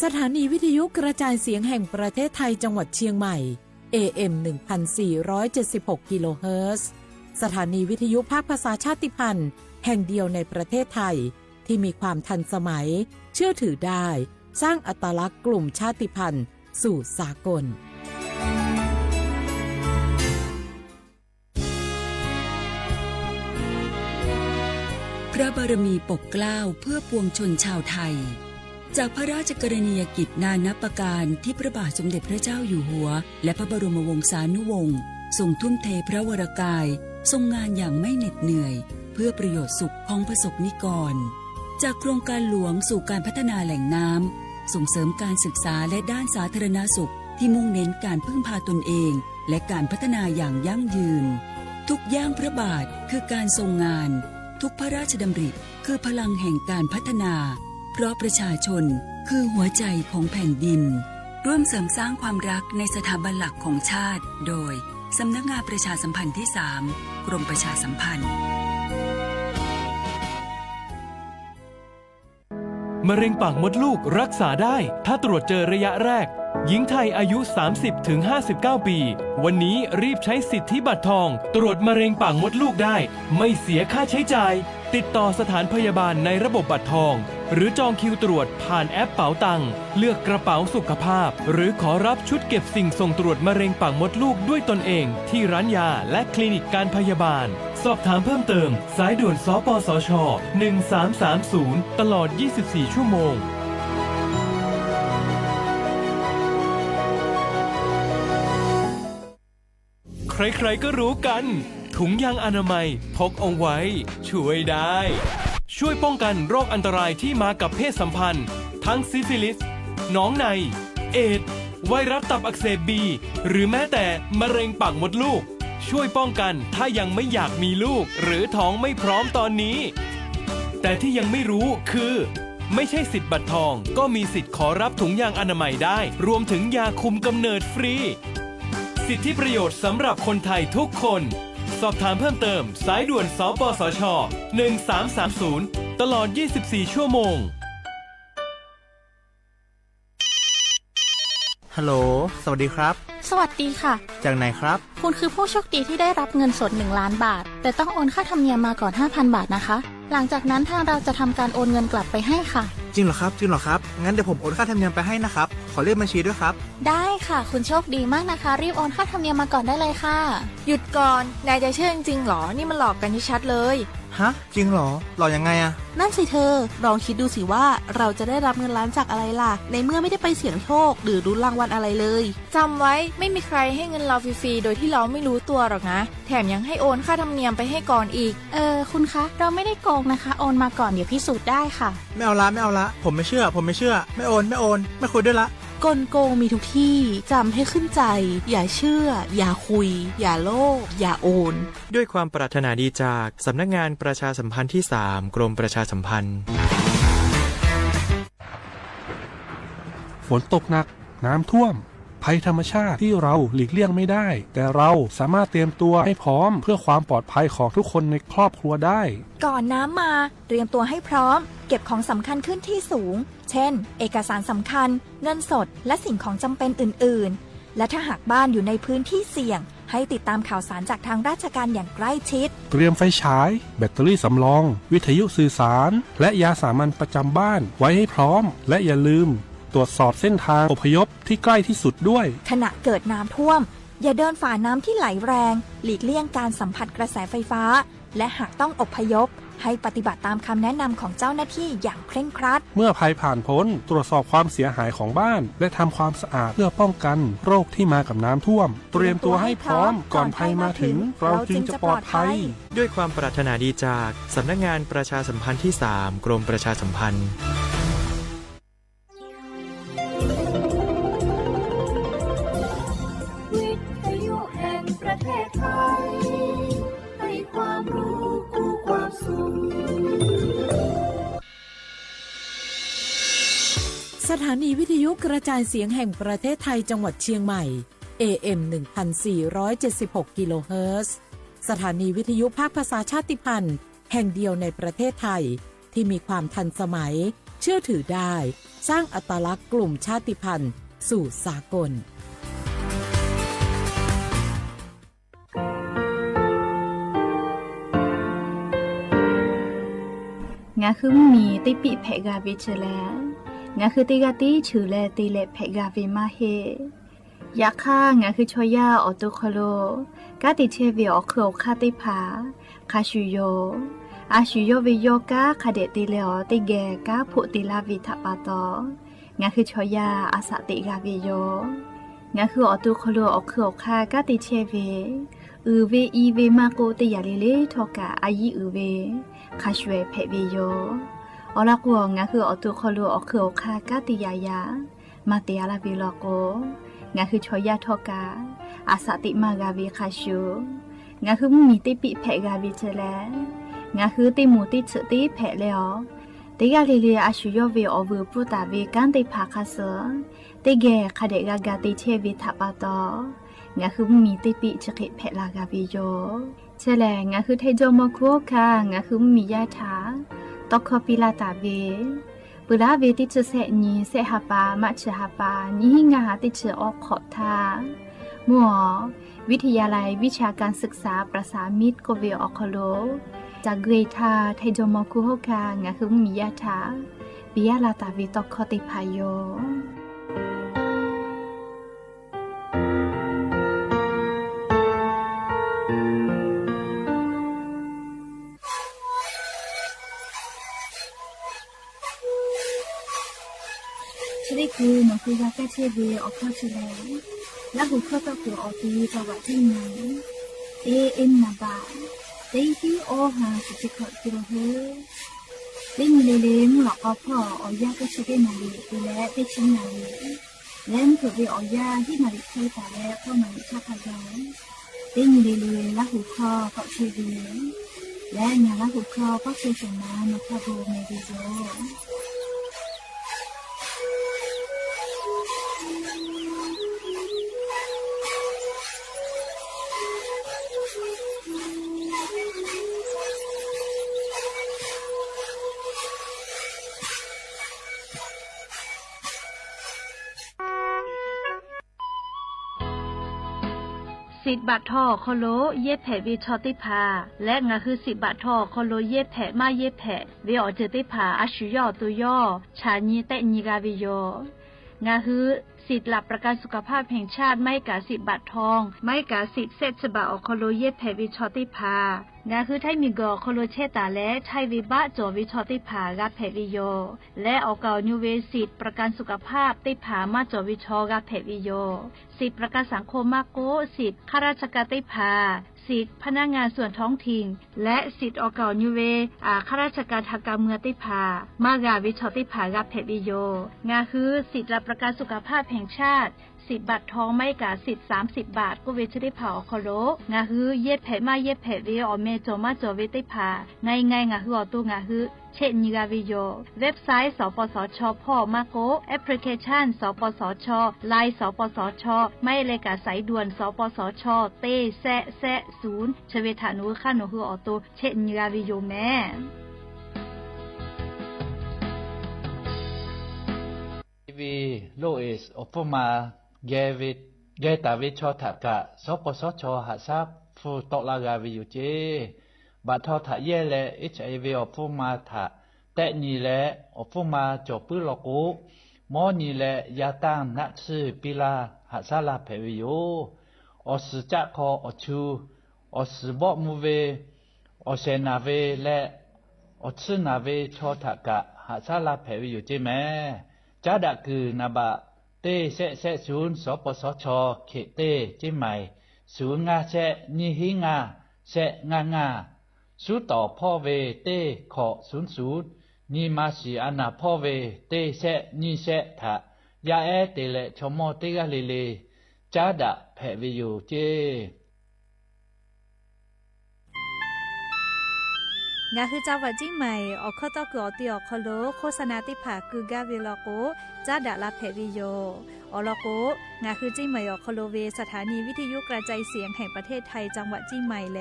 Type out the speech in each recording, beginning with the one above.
สถานีวิทยุกระจายเสียงแห่งประเทศไทยจังหวัดเชียงใหม่ AM 1476 กิโลเฮิรตซ์สถานีวิทยุภาคภาษาชาติพันธุ์แห่งเดียวในประเทศไทยที่มีความทันสมัยเชื่อถือได้สร้างอัตลักษณ์กลุ่มชาติพันธุ์สู่สากลพระบารมีปกเกล้าเพื่อปวงชนชาวไทยจากพระราชกรณียกิจนานับประการที่พระบาทสมเด็จพระเจ้าอยู่หัวและพระบรมวงศานุวงศ์ทรงทุ่มเทพระวรกายทรงงานอย่างไม่เหน็ดเหนื่อยเพื่อประโยชน์สุขของประสบนิกรจากโครงการหลวงสู่การพัฒนาแหล่งน้ำส่งเสริมการศึกษาและด้านสาธารณสุขที่มุ่งเน้นการพึ่งพาตนเองและการพัฒนาอย่างยั่งยืนทุกย่างพระบาทคือการทรงงานทุกพระราชดำริคือพลังแห่งการพัฒนาเพราะประชาชนคือหัวใจของแผ่นดินร่วมเสริมสร้างความรักในสถาบันหลักของชาติโดยสำนักงานประชาสัมพันธ์ที่ 3 กรมประชาสัมพันธ์มะเร็งปากมดลูกรักษาได้ถ้าตรวจเจอระยะแรกหญิงไทยอายุ 30-59 ปีวันนี้รีบใช้สิทธิบัตรทองตรวจมะเร็งปากมดลูกได้ไม่เสียค่าใช้จ่ายติดต่อสถานพยาบาลในระบบบัตรทองหรือจองคิวตรวจผ่านแอปเป๋าตังค์เลือกกระเป๋าสุขภาพหรือขอรับชุดเก็บสิ่งส่งตรวจมะเร็งปากมดลูกด้วยตนเองที่ร้านยาและคลินิกการพยาบาลสอบถามเพิ่มเติมสายด่วนสปสช1330ตลอด24ชั่วโมงใครๆก็รู้กันถุงยางอนามัยพกเอาไว้ช่วยได้ช่วยป้องกันโรคอันตรายที่มากับเพศสัมพันธ์ทั้งซิฟิลิสหนองในเอดส์ไวรัสตับอักเสบบีหรือแม้แต่มะเร็งปากมดลูกช่วยป้องกันถ้ายังไม่อยากมีลูกหรือท้องไม่พร้อมตอนนี้แต่ที่ยังไม่รู้คือไม่ใช่สิทธิ์บัตรทองก็มีสิทธิ์ขอรับถุงยางอนามัยได้รวมถึงยาคุมกำเนิดฟรีสิทธิประโยชน์สำหรับคนไทยทุกคนสอบถามเพิ่มเติมสายด่วนสปสช1330ตลอด24ชั่วโมงฮัลโหลสวัสดีครับสวัสดีค่ะจากไหนครับคุณคือผู้โชคดีที่ได้รับเงินสด1 ล้านบาทแต่ต้องโอนค่าธรรมเนียมมาก่อน 5,000 บาทนะคะหลังจากนั้นทางเราจะทำการโอนเงินกลับไปให้ค่ะจริงเหรอครับงั้นเดี๋ยวผมโอนค่าธรรมเนียมไปให้นะครับขอเลขบัญชีด้วยครับได้ค่ะคุณโชคดีมากนะคะรีบโอนค่าธรรมเนียมมาก่อนได้เลยค่ะหยุดก่อนนายจะเชื่อจริงๆหรอนี่มันหลอกกันชัดเลยฮะจริงเหรอหลอกยังไงอะนั่นสิเธอลองคิดดูสิว่าเราจะได้รับเงินล้านจากอะไรล่ะในเมื่อไม่ได้ไปเสี่ยงโชคหรือลุ้นรางวัลอะไรเลยจำไว้ไม่มีใครให้เงินเราฟรีๆโดยที่เราไม่รู้ตัวหรอกนะแถมยังให้โอนค่าธรรมเนียมไปให้ก่อนอีกคุณคะเราไม่ได้โกงนะคะโอนมาก่อนเดี๋ยวพิสูจน์ได้ค่ะไม่เอาละผมไม่เชื่อไม่โอนไม่คุยด้วยละกลโกงมีทุกที่จำให้ขึ้นใจอย่าเชื่ออย่าคุยอย่าโลภอย่าโอนด้วยความปรารถนาดีจากสำนักงานประชาสัมพันธ์ที่ 3 กรมประชาสัมพันธ์ฝนตกหนักน้ำท่วมภัยธรรมชาติที่เราหลีกเลี่ยงไม่ได้แต่เราสามารถเตรียมตัวให้พร้อมเพื่อความปลอดภัยของทุกคนในครอบครัวได้ก่อนน้ำมาเตรียมตัวให้พร้อมเก็บของสำคัญขึ้นที่สูงเช่นเอกสารสำคัญเงินสดและสิ่งของจำเป็นอื่นๆและถ้าหากบ้านอยู่ในพื้นที่เสี่ยงให้ติดตามข่าวสารจากทางราชการอย่างใกล้ชิดเตรียมไฟฉายแบตเตอรี่สำรองวิทยุสื่อสารและยาสามัญประจำบ้านไว้ให้พร้อมและอย่าลืมตรวจสอบเส้นทางอพยพที่ใกล้ที่สุดด้วยขณะเกิดน้ำท่วมอย่าเดินฝ่าน้ำที่ไหลแรงหลีกเลี่ยงการสัมผัสกระแสไฟฟ้าและหากต้องอพยพให้ปฏิบัติตามคำแนะนำของเจ้าหน้าที่อย่างเคร่งครัดเมื่อภัยผ่านพ้นตรวจสอบความเสียหายของบ้านและทำความสะอาดเพื่อป้องกันโรคที่มากับน้ำท่วมเตรียมตัวให้พร้อมก่อนภัยมาถึงเราจึงจะปลอดภัยด้วยความปรารถนาดีจากสำนักงานประชาสัมพันธ์ที่ 3 กรมประชาสัมพันธ์วิทยุแห่งประเทศไทยให้ความรู้คู่ความสุขสถานีวิทยุกระจายเสียงแห่งประเทศไทยจังหวัดเชียงใหม่ AM 1476 กิโลเฮิรตซ์สถานีวิทยุภาคภาษาชาติพันธุ์แห่งเดียวในประเทศไทย ที่มีความทันสมัยเชื่อถือได้สร้างอัตลักษณ์กลุ่มชาติพันธุ์สู่สากลงาคือมีติปิเพกาวิเชแลงาคือติกาติชูแลติเลเพกาวิมาเฮยาค่างาคือชอยาออตุคโลกาติเชวิออคือคาติผาคาชูโยอาชูโยวิโยกาคาเดติเลอติเกกาพุติลาวิทาปาตองาคือชอยาอาสติกาวิโยงาคือออตุคโลออคือคากาติเชวิอือเวอีเวมาโกติยาลิเลทอกาอายีอือเวคาชเวเพวิโยอลากัวงาคือออตุคโลออคือคากาติยายามาเตียลาวิโลโกงาคือชอยาทอกาอาสติมากาวิคาชูงาคือมีติปิเพกาวิเจแลงาคือติมูติฉติเพเลอติกาลิเลอาชูโยเวอวูปุตาเวกันติภาคาเสติเกคาเดกากาติเชวิทัปาตองาคือมีติปิฉกิเพลากาวิโยเชแลงาคือเทโจโมคุคางาคือมียาถาตอคอปิลาตาเวปุราเวติเชเสนีเสหปามัชหปานิหิงาติเชออกขอทามัววิทยาลัยวิชาการศึกษาประสานมิตรโกเวออคโลจากเกรทาไทโจโมคุโฮคางาคือมียาถาปิยาลาตาวิตอคอติพายโยนี่คือนคือยาแก้เชื้อเวออกข้อเฉลยและบุคคลตัวคืออตีจังหวัดที่ไหนเอ็นนาบาเตที่โอหาสุจิขอกิโลเฮเล่นเลเลมหลอกเอาพ่อออยาก็ชิเกนาลีไปแล้วไปชิงนาลีเล่นเกิดไปออยาที่นาลีเคยแต่แล้วเข้ามาชาพยองเล่นเลเลและหูคอก็เชื่อเวและงานและหูคอก็เชื่อสนามาคาโบเมดิโซสิทธิ์บัตรทอโคโลเย็บแผลวิชอติพาและงาคือสิทธิ์บัตรทอโคโลเย็บแผลมาเย็บแผลวิออเจติพาอาชุยอตุยอชาญีเตญิกาวิโยงาคือสิทธิ์หลักประกันสุขภาพแห่งชาติไม่กาสิทธิ์บัตรทองไม่กาสิทธิ์เซตฉบับโคโลเย็บแผลวิชอติพางาคือไทมีกอโคโลเชตาและไทวิบะจอวิชอติพากาแผลวิโยและออกเก่านิเวสิทธิ์ประกันสุขภาพติพามาจอวิชอกาแผลวิโยสิทธิ์ประกันสังคมมาโกสิทธิ์ข้าราชการติพาสิทธิ์พนักงานส่วนท้องถิ่นและสิทธิ์ออกเก่านิเวข้าราชการทางการเมืองติพามากาวิชอติพากาแผลวิโยงาคือสิทธิ์รับประกันสุขภาพแห่งชาติสิทธิ์บัตรทองไม่กาสิทธิ์30 บาทก็เวชได้ผ่าอคโลงาฮือเย็ดแผลมาเย็ดแผลเวอเมโจมาจอเวได้ผ่าไงงาฮืออตัวงาฮือเช่นนิกาวิโยเว็บไซต์สปสชพ่อมาโกแอปพลิเคชันสปสชไลน์สปสชไม่เลยกาสายด่วนสปสชเต้แซะ0ชเวทานุค่าหนูฮืออตัวเช่นนิกาวิโยแม่วีโลเอสอพมาเกตาวิชอถักกะสปสชหาซับฟูตกลากาวิอยู่เจบัดทอถะเย่และ HIV อพมาถะแต่นี่แหละอพมาจบปื้อลอกูหมอนี่แหละยาตั้งนักซื้อปิลาหาซาลาเพวิโยอสจักคออชูอสบอกมูเวอเซนาเวและอซึนาเวชอถักกะหาซาลาเพวิอยู่เจแม่จ้าดักคือนาบะเต้เสศูนย์สปสชเขตเต้จิใหม่ศูนย์งาเสนิหิงาเสงาสู้ต่อพ่อเวเต้ขอ00นี่มาสีอนาพ่อเวเต้เสนี่เสถะยาเอเตเลชมอเตกาเลจ้าดะแผ่วิอยู่เจงาคือเจ้าวัดจิ้งใหม่ออกข้อต่อคืออติออกคโลโฆษณาติผาคือกาเวลโกจ้าดาลาเพวิโยอลโกงาคือจิ้งใหม่ออกคโลเวสถานีวิทยุกระจายเสียงแห่งประเทศไทยจังหวัดจิ้งใหม่แล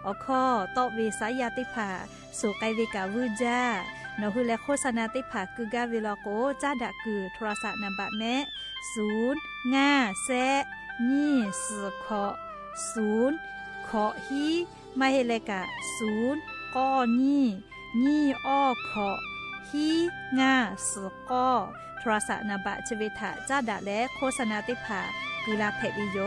ออกข้อต่อเวสายาติผาสู่ไกเวกาวูจ้า นอฮือและโฆษณาติผาคือกาเวลาโกจ้าดะคือโทรศัพท์นำบะแม่0 5 แซะนี่สือขอ0ขอฮีมาเฮเลกะ0ก้อนี่อ้อขอฮีงาสือก้อโทรศัพท์นำบะชเวทะจ้าดะและโฆษณาติผาคือลาเพบิโย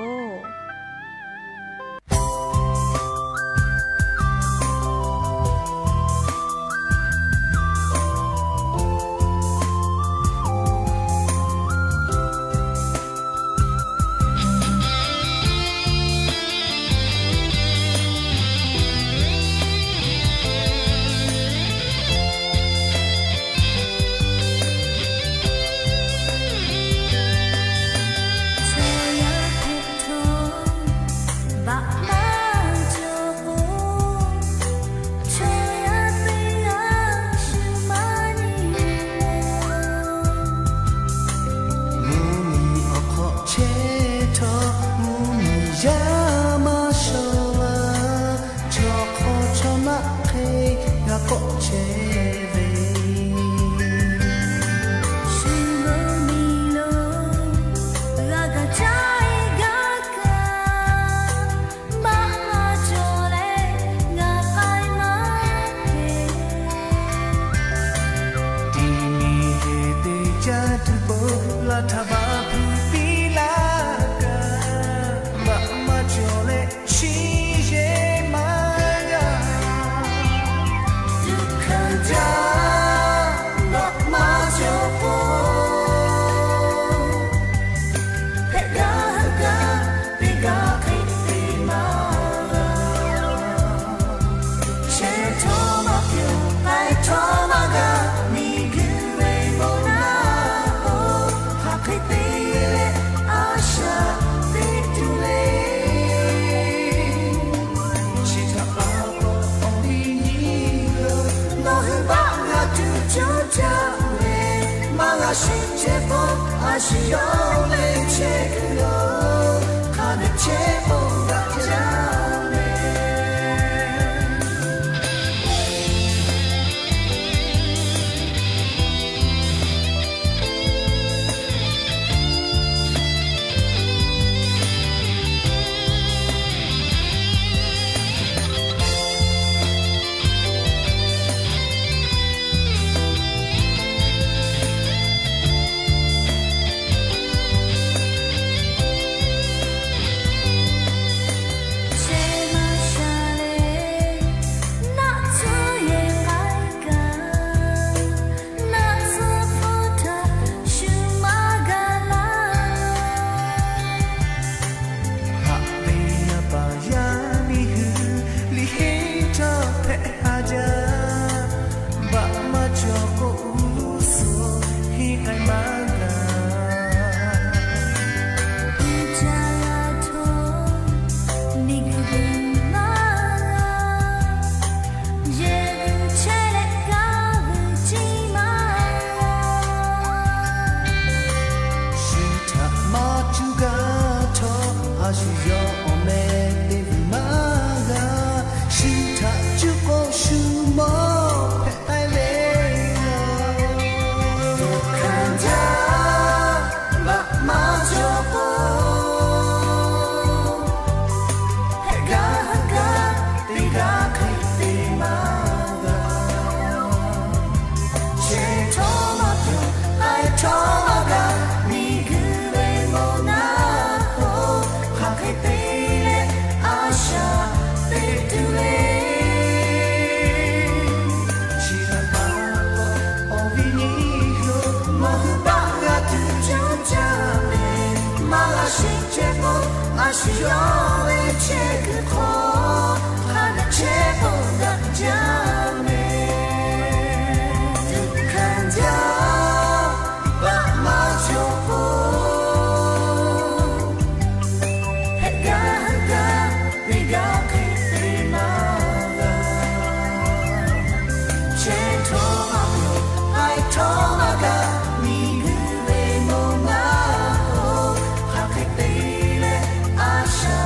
Asha,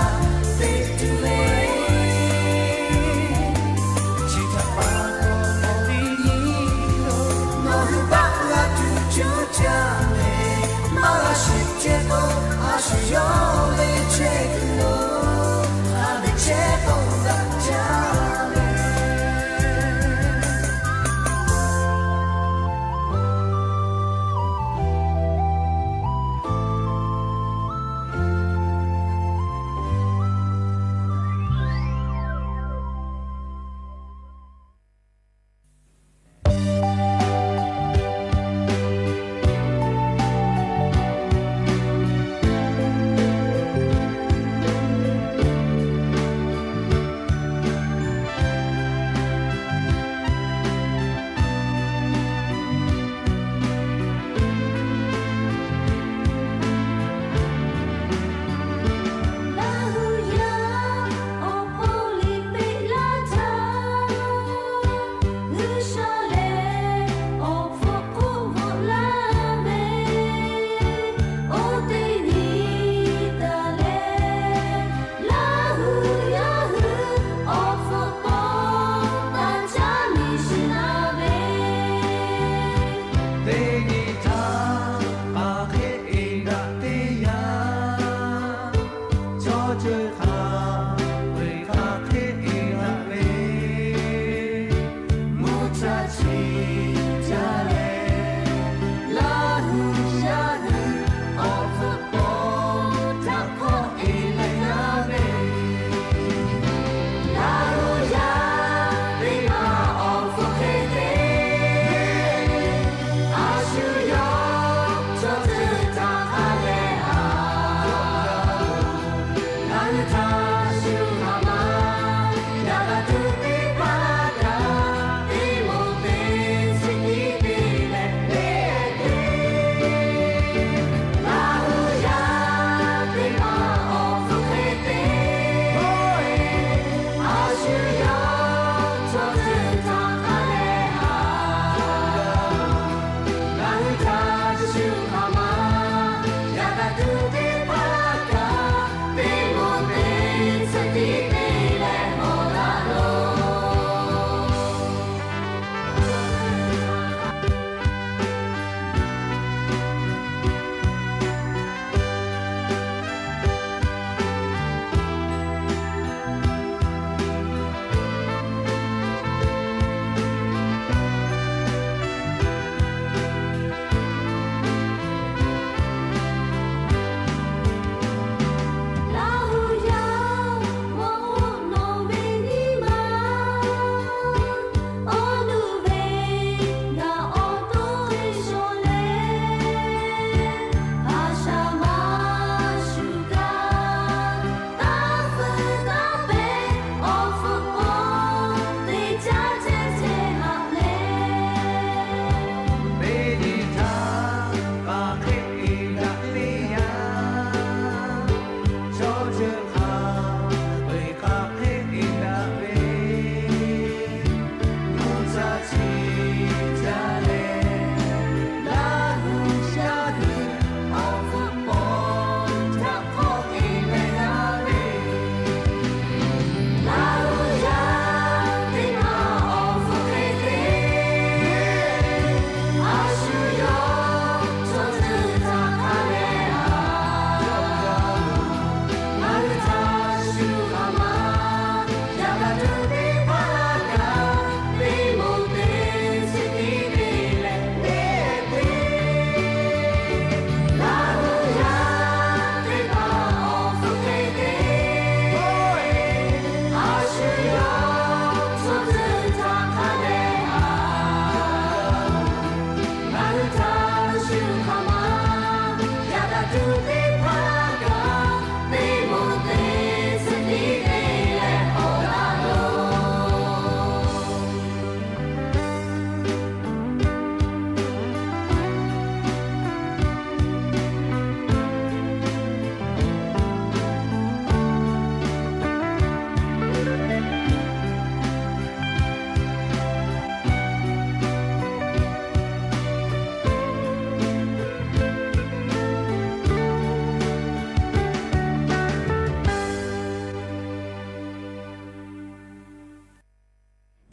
victory.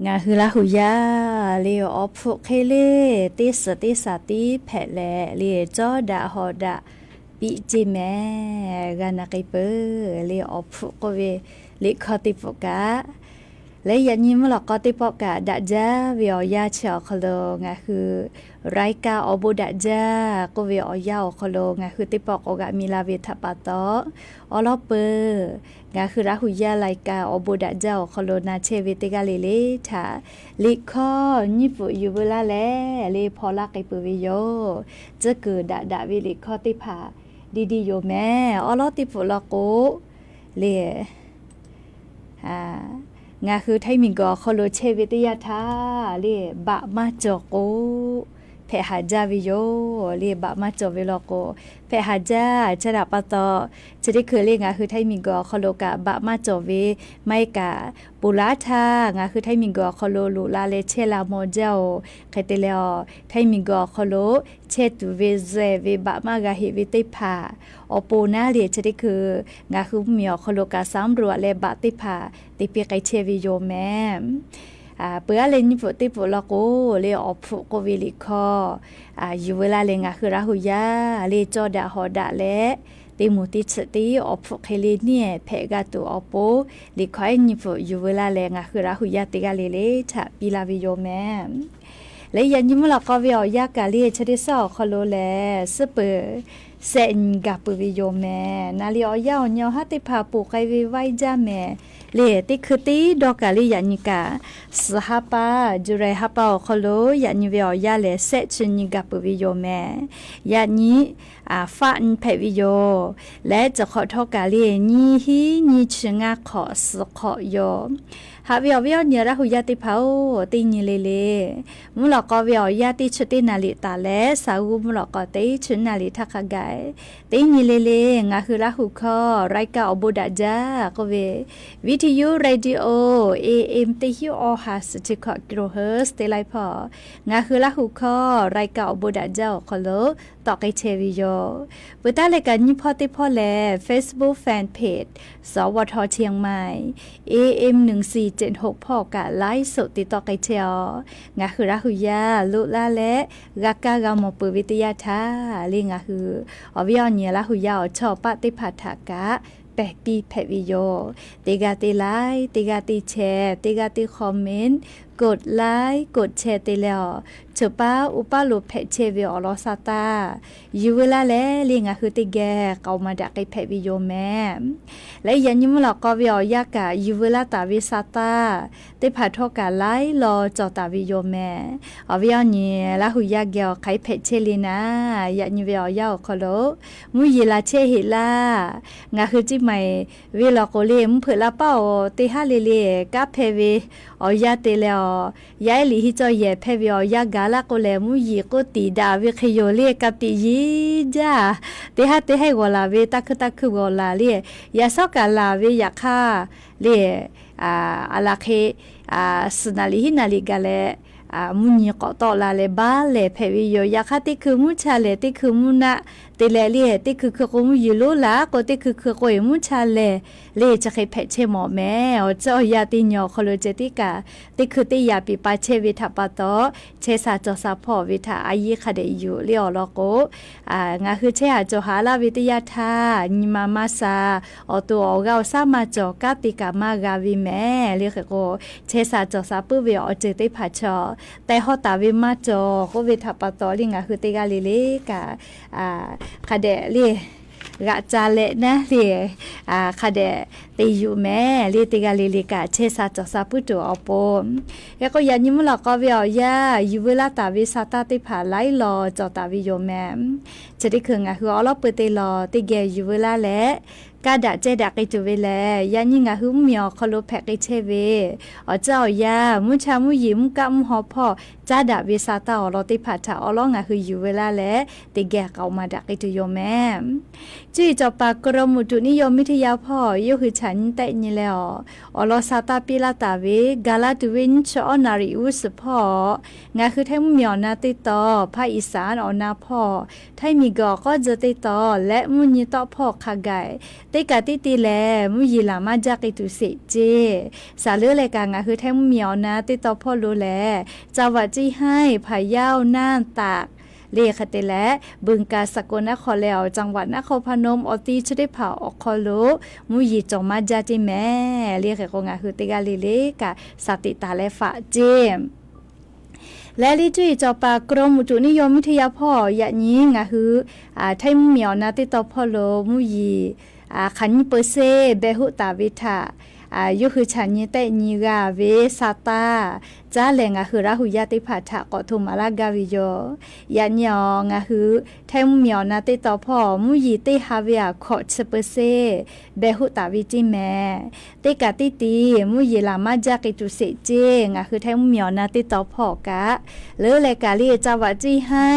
งาคือละหุยาเลียอพุเคเลติสติสติแผลแลเลียจอดาหอดาปิจิแม่กานาไกเปเลียอพุกเวลิคอติปกะและยันยิมหลอกก็ติปกะดะจาวิอยาเชอคโลงาคือไรกาอบูดะจากวิอยาคโลงาคือติปกอกะมิลาเวทัปตออลอเปงาคือราหุยาไลกาอบูดะจาคโลนาเชวิติกาเลเลทาลิคอญิปุยูเวลาแลเลพอลาไกเปวิโยจะเกิดดะวิลิคอติผาดีๆโยแม่อลอติปุลอโกเลงาคือไทมิงกอคโลเชวิทยาทาเรียบะมาจโกเพหาจาวิโยเรียบะมาจเวลโกเพหาจาจะดับปะตอจะได้คือเรียกงาคือไทมิงกอคโลกะบะมาจเวไม่กะปุราทางาคือไทมิงกอคโลลูลาเลเชลาโมเจ้าใครเตเลอไทมิงกอคโลเชตุเวเซเวบะมากะฮิวิติภาอปูนาเรียจะได้คืองาคือมีอคโลกะสามรัวเลบะติภาติเปียไกเชวิโยแม่เปื่อเลนิปุติปุลโกเลอพุโกวิลิคออยู่เวลาเลงาคือราหุยาเลจอดาหอดาและติมุติสติอพุเคเลเนี่ยเพกาตุอโปลิคอยนิปุอยู่เวลาเลงาคือราหุยาติกาเลเลชะปิลาวิโยแม่และยันยิมลก็วิอยากาเลชดิซอคโลแลสเปเซนกาปวิโยแม่นาลิอยาญอฮัติภาปุไกวิไวจาแม่เลติคือตีดอกกาลิยานิกาสหปาจุเรหปาคโลยานิเวอยาเลเซชินิกาปวิโยแม่ยานิฟันเพวิโยและจะขอทอกาลินีฮีนีชงาขอสขอโยหาวิอเนียระหุยาติเผาติญิเลเลมุลกอวิอยาติชุตินาลิตาและสาวมุลกอติชุนาลิทักกายติญิเลเลงาคือระหุคอไรกาอบุดาจากเววิทยุเรดิโอ AM ติฮิโอฮัสจิคกิโลเฮิร์ตเตไลพองาคือระหุคอไรกาอบุดาจาคโลตอกไอเชวิโยปุตตะเลกันยิพอติพอแล Facebook Fan Page สวทเชียงใหม่ AM 1476พ่อกะไลฟ์สดติดต่อไกเชียวงาคือราหุยาลุลาและกากากามปุวิทยาทาลิงาคืออวิอเนียราหุยาชอปฏิภัทถกะแปะปีแพวิโยติกาติไลค์ติกาติแชร์ติกาติคอมเมนต์กดไลค์กดแชร์ติแล้วเฉป้าอุปาลุแพเชวิอลอซาตาอยู่เวลาแล้วลิงาคือติแกเกามาดักไอแพวิโยแม่และยันยิมหลอกก็วิอยากะอยู่เวลาตาวิซาตาติผัดทอกะไลรอจอตาวิโยแม่อวิอนี่ละหุยาเกียวไขแพเชลินายันยิวิอยาคโลมุยลาเชหิลางาคือจิไม่เวลาโกเลมเผื่อละเป้าติฮาเลเลกะเพเวออยาเตแล้วยายลีฮิจอยเพเวอยากาลาโกเลมุยโกติดาวิคโยเลกับติยีจ้าติฮาติให้กอลาเวตักกอลาเลยาซอกาลาเวยาคาเลอาลาเคสนาลิฮินาลิกาเลมุนีก็ตอลาเลบาเลเพวิโยยาคาติคือมุชาเลติคือมุนะติเลเลียติคือโกมุยิโลลาก็ติคือโกยมุชาเลเลจะเคยเพเชหมอแม่เจ้ายาติญอคโลเจติกาติคือติยาปิปาเชวิทาปะโตเชสาจอซาพอวิทาอายิคเดยูเลียวลโกงาคือเชหาจอหาลาวิทยาทานิมามาซาอตัวอเกาซามาจอกาติกามากาวิแม่เรียกโกเชสาจอซาปุเวอเจติผาชอแต่ฮอตาวิมาจอก็วิทาปะโตลิงาคือติกาลิเลกาคาเดเลีกะจาเลนะเลีคาเดติอยู่แม่เลีติกาลิลิกะเชซาจอซาปุโตอปมแล้วก็ยันยิมลอก็วิอยาอยู่เวลาตาวิซาตาติผาไลลอจอตาวิโยแม่จะได้คืองาคืออลอเปเตลอติเกอยู่เวลาและกาดะเจดะกิจุเวแลยันยิงาหุมเมียวคโลแพกเชเวอเจ้ายามุชามุยิมกะมหอพ่อจาดะวิซาตาอลอติผัดถาอลองาคืออยู่เวลาและติแกเกามาดะกิจุโยแม่จี้จอปากกรมอุตุนิยมวิทยาพ่อยคือฉันแต่นี่แล้วอลอซาตาปิลาตาเวกาลาตุวินชอนาริอุสพ่องาคือไทมุเมียวนาติตอภาคอีสานอนาพ่อไทมีกอก็จะติตอและมุญญตอพ่อคาไก ติกาติตีแลมุยีลามาจากไอตุเสเจสาเลือรายการงาคือแท้เหมียวนะติต่อพ่อรู้แลจาวัดจี้ให้พะเยาน่านตากเลขเตและบึงกาฬสกลนครแล้วจังหวัดนครพนมอตีชได้เผาออกคอโลมุยีจงมาจาจิแม่เรียกกงาคือติกาลิเลกะสติตาและฝะเจและลิจุยจอปากรมอุตุนิยมวิทยาพ่ออยะนี้งาคือไทยเหมียวนะติต่อพ่อโลมุยีขันเปอร์เซเบหุตาวิทายุคือฉันนี้แต่นีกาเวซาตาจ้าแหลงคือราหุยาติผัดถะกอทุมาลากาวิโยยันยองคือไทยเหมียวนาติต่อพ่อมุยีติฮาเวียขอเชเปเซเบหุตาวิจิแมติกาติตีมุยีลามาจากิตุเสเจงคือไทยเหมียวนาติต่อพ่อกะเลอเลกาลีจังหวัดจี้ให้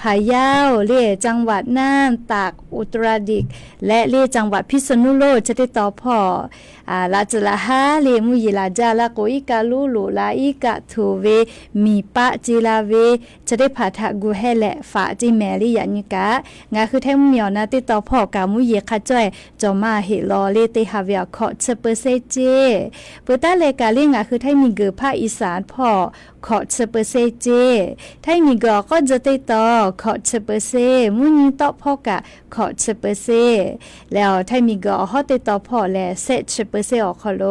พะเยาเลจังหวัดน่านตากอุตรดิตถ์และเลจังหวัดพิษณุโลกจะติต่อพ่อลาจละฮาเลมุยีลาจาลาโกอิกาลูลูลาอิกาทูเวมีปะจิลาเวจะได้ผ่าทะกูให้แหละฝาจิแมลี่ยันนิกะงาคือแท้เหมียวนะติต่อพ่อกามุยีขจ้อยจอมาเฮลอเลติฮาเวียขอเชเปเซเจเปตาเลกาลิงาคือไทยมีเกือภาคอีสานพ่อขอเชเปเซเจไทยมีก็จะติต่อขอเชเปเซมุนีต่อพ่อกะขอเชเปเซแล้วไทยมีก็ฮอติต่อพ่อแลเซเชเปเซออกคอโล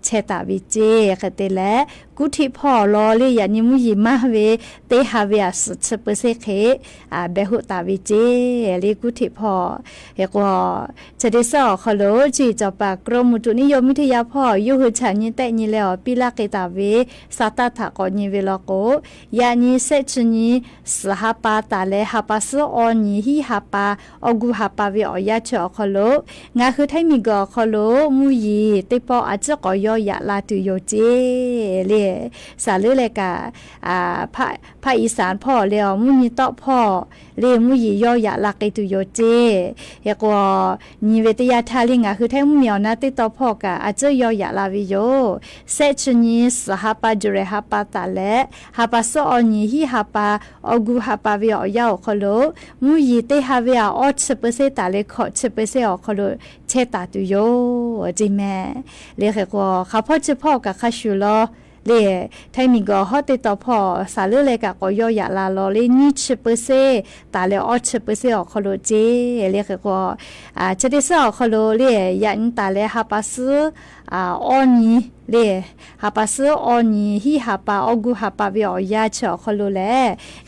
เชตาวิเจกเตและกุธิพ่อรอเลยยันยมุยิมาเวเตฮาเวียสุดเปเซเคเบหุตาวิเจลีกุธิพ่อเฮก็จะได้สอคอโลจีจอปากรมอุตุนิยมวิทยาพ่อยุหือฉันยิแต่ยิแล้วปิลาเกตาเวสาตาถากอยิเวลโกยานิเซชนีสหปาตาเลหาปัสออนีฮิหาปาอกุหาปาเวอยาเชอคอโลงาคือไทมีกอคอโลมุยีติปออาจจะกอยอยะลาตุโยเจเลสาลือเลยกะภาคอีสานพ่อแล้วมุนีต่อพ่อเลมุยีย่อยะลักไอตุโยเจยะก็นิเวตยาทาลิงะคือแท้มุเหมียวนะติต่อพ่อกะอาจจะย่อยะลาวิโยเซชนีสหปาจุเรหาปาตาและหาปาโซอนีฮิหาปาอกุหาปาเวอยาคอโลมุยีเตฮาเวออชเปเซตาเลขอชเปเซอคอโลเชตาตุโยจิแม่เลขก็ข้าพ่อจะพ่อกะคาชูโลเลไทยมีก็ฮอติต่อพ่อสาลือเลยกะก็ย่อยะลาลอเลนิชเปเซตาเลออชเปเซอคอโลเจเลขก็จะได้สอคอโลเลยันตาเลหาปาซออนีเลหาปาซออนีฮิหาปาอกุหาปาเวอยาเชอคอโลแล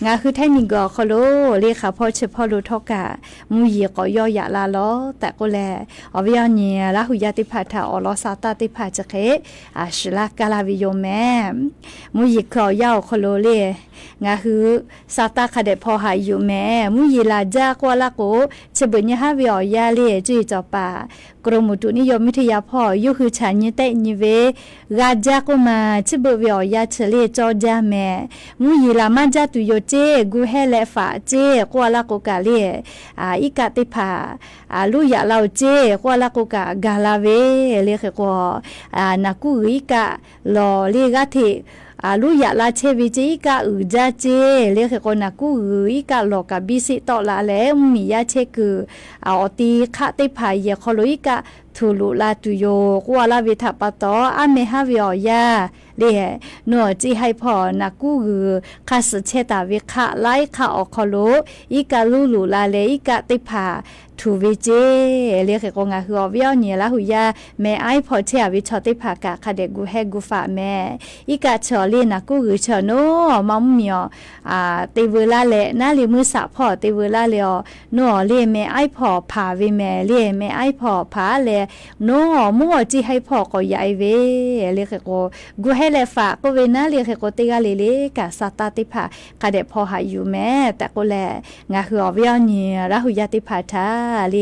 งาคือไทยมีก็คอโลเลค่ะพ่อเฉพาะโลทอกะมุยีก็ย่อยะลาลอแต่ก็แลอเวียนีลาหุยาติภาทาอลอซาตาติภาจะเคชลากาลาวิโยแมมุยีคอยาวคอโลเลงาคือซาตาคาเดพอหายอยู่แม่มุยีลาจากวาลาโกเฉเบญฮาเวอยาเลจุยจอปากรมอุตุนิยมวิทยาพ่อยุคือฉันยิแต่นิเวกาจากมาเฉเบเวอยาเฉเลจอจาแม่มุยีลามาจาตุโยเจกูเฮเลฝาเจกวาลาโกกาเลอิกาติภาลุยาลาวเจกวาลาโกกากาลาเวเลขกนากุอิกาลอเลกาเทลุยาลาเชวิจิกาอุจาเจเลขกนากุอิกาลอกาบิสิตอลาเลมียาเชกุอตีคาติภาเยคอลุอิกาทูลุลาตุโยกวาลาวิทาปตออเมฮาวิอยาเลหนัวจีให้พอนักกู้คาสเชตาวิคะไลคาออกคอโลอีกาลูลูลาเลอีกาติภาทูวิเจเรียกกงาคืออวิอเนียละหุยาแม่ไอพอเชอวิชอติภากะคาเดกูเฮกูฝาแม่อีกาชอลีนักกู้ชอโนมัมเมียวติเวลาเลนาลิมือสะพอติเวลาเลอโนเลแม่ไอพอพาวิแม่เลแม่ไอพอพาเลโนมัวจีให้พอก็ใหญ่เวเรียกกูให้เลฝากก็เวนะเรียกก็ติกาเลกะสตาติภากะเดพอหาอยู่แม่แต่ก็แลงาคืออวิอเนียละหุยาติภาทาเล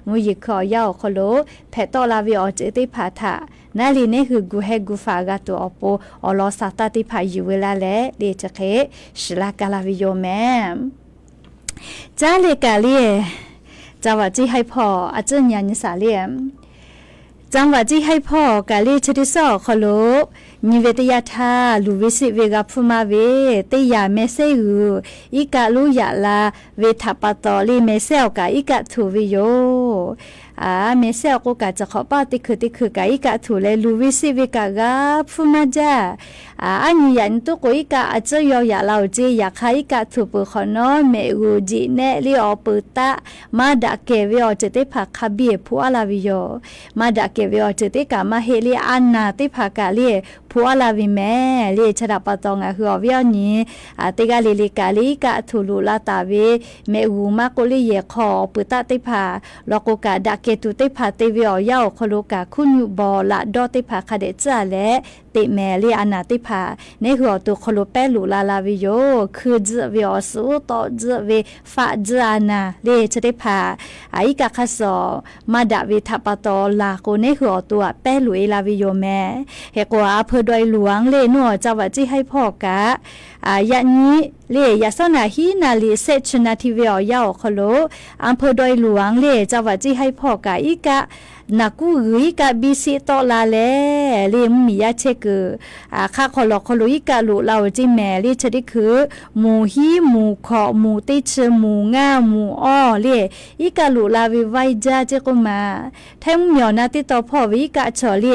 มุยิคอยาวคโลแพตอลาวิอเจติภาทานาลีนี่คือกูให้กูฝากตัวอโปอลอสตาติภาอยู่เวลาแลเลจะเคชลากาลาวิโยแม่จ้าเลกาเลจาวาจีให้พออาจารย์ยันสาเลจังหวะที่ให้พ่อกาลีชดิสอคโลนิเวตยาทาลูวิสิเวกาพุมาเวเตยาเมเซหูอีกาลูยาลาเวทัปตอลีเมเซลกาอีกาทูวิโย เมเซลกูกะจะขอป้าติคือกะอีกะถูเลยลูวิสิวิกะกะฟูมาจ้าอันนี้ยันตุกุอีกะอาจจะยออยากเราจีอยากให้อีกะถูปุขอนอเมอูจีเนลิออปุตะมาดะเกวิอจะได้ผักคาบีผัวลาวิโยมาดะเกวิอจะได้กะมาเฮลิอันนาติผักกะลิผัวลาวิแม่ลิชดาปะตองะคืออวิอนี้ติกะลิกะลิกะถูลูลาตาเวเมอูมากุลิเยขอปุตะติผาลอกุกะดะเกตุติผาติวิอเยาคลุกะคุญยุบอละดอติผาคาเดจ้าและติแม่ลิอันนาติผาในหัวตุคลุเปลูลาลาวิโยคือจวิอสูตอจวิฟะจานาเลชติผาอีกะคสอมาดะวิทัปตอลาโกในหัวตัวเปลุเอลาวิโยแม่เฮกว่าอำเภอดอยหลวงเลนัวจังหวัดที่ให้พ่อกะยะนี้เลยะสนาฮีนาลีเซชนาทิเวอยาวคโลอำเภอดอยหลวงเลจังหวัดที่ให้พ่อกะอีกะนักกูอีกะบิซิตอลาเลเลมียะเชกค่าคลอคลุอีกะลุเราจิแม่เลชดิคือหมูฮีหมูขอหมูติชหมูง่าหมูอ้อเลอีกะลุลาวิไวจาเจกุมาแทมเหมียวนาติตอพ่อวิกะชอเล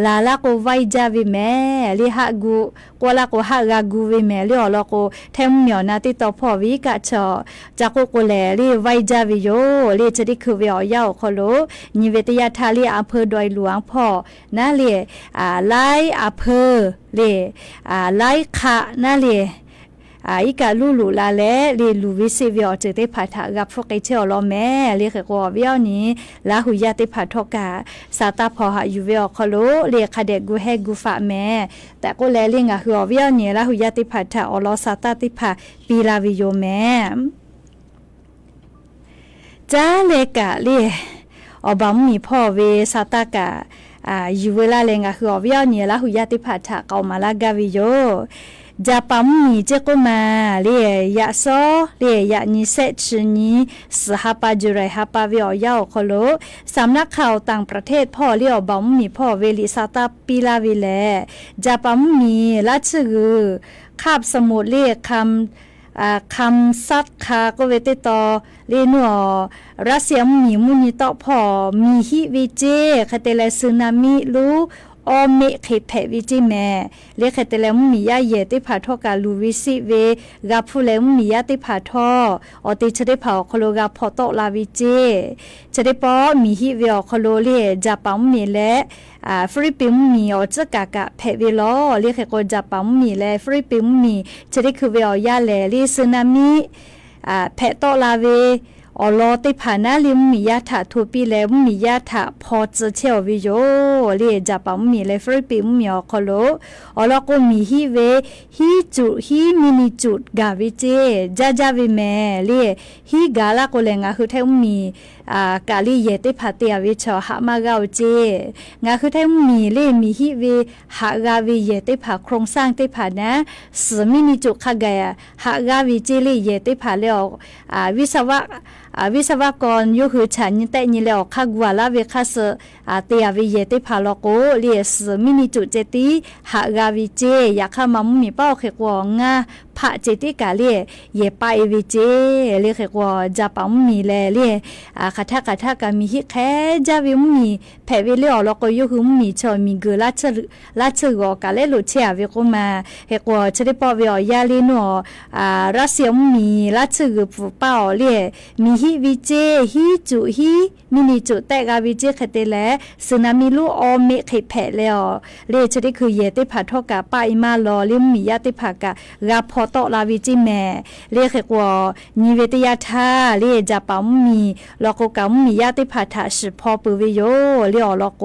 ลาลาโกไวจาวิแม่เลหะกูกวลาโกหะกากูวิแม่เลอลอโกแทมเหมียวนาติตอพ่อวิกะชอจากโกแลเลไวจาวิโยเลชดิคือเวอยาวคโลนิเวตยทาลีอำเภอดอยหลวงพ่อนะเลไลอำเภอเลไลขะนะเลอีกาลูลูลาเลเลลูวิสิวิอจะได้ผ่าถักกับพวกไอเชลลอแม่เลขกว่าวิอนี้ลาหุยาติผ่าทกาซาตาพอหาอยู่วิอคโลเลคาเดกูเฮกูฟะแม่แต่ก็แลเลียงหัววิอนี้ลาหุยาติผ่าถักอลอซาตาติผ่าปีลาวิโยแม่จ้าเลกะเลอบามีพ่อเวซาตากะอยู่เวลาเลงะคืออวิอนี้ละหุยาติผาถะเกามาลากาวิโยจะปั๊มมีเจกุมาเลียยะซอเลียยะนิเซชนีสหปาจุไรฮาปาวิอยาวคโลสำนักข่าวต่างประเทศพ่อเลียวบามีพ่อเวลิซาตาปิลาวิเลจะปั๊มมีละชื่อคาบสมุดเลียคำซัดคาก็เวติตอเลนัวรัสเซียมีมุนิตอพอมีฮิวิเจคาเตเลซึนามิลูออเมเคเพวิจิแม่เลคาเตเลมียาเยติผาทอกาลูวิซิเวกาพูเลมียาติผาทออติชะได้เผาคโลกาพอตอลาวิเจชะได้ปอมีฮิเวอคโลเลจาปัมมีและฟิลิปปินส์มีอจะกะเพเวลอเรียกก็จะปั๊มมีและฟิลิปปินส์มีจะได้คือเวลยาแลลิซึนามิเพตอลาเวอลอติผานาลิมมียาถาทูปีแล้วมียาถาพอจะเชววิโยเรียจะปั๊มมีและฟิลิปปินส์มีอคโลอลอก็มีฮิเวฮิจุฮิมินิจุดกาวิเจจาวิแม่เรียฮิกาลาโกเลงะคือแท้มีกาลีเยติผาเตียวิชอหามากาวเจงาคือแท้มีเลมีฮิเวหากาวิเยติผาโครงสร้างติผานะสมินิจุขะกะหากาวิเจลีเยติผาแล้ววิศวกรยุคือฉันแต่นี่แล้วข้ากัวลาเวคัสเตียวิเยติพาโลโกเลียสมินิจุเจติหากาวิเจอยากข้ามามีเป้าเขกวงาพระเจติกาเลียเยไปวิเจเลียเขกวจะปั๊มมีแลเลียคาทากามีฮิแคจาวิมีแผ่วิเลียแล้วก็ยุคือมีชอมีเกลาชกกาเลลุเชียวิกุมาเขกวชริปอวิอยาลิโนรัสเซียมีลาชกปูเป้าเลียมีฮิวิเจฮิจุฮิมินิจุแต่กาวิเจคเตเลสึนามิลูออเมเคเพแล้วเลชดิคือเยติผาทอกาปาอิมาลอลิมมียาติผากะกาพอตอลาวิจิแม่เลขกว่านิเวตยาทาเลจะปั๊มมีลอโกกามียาติผาทาสิพอปุวิโยเลอลอโก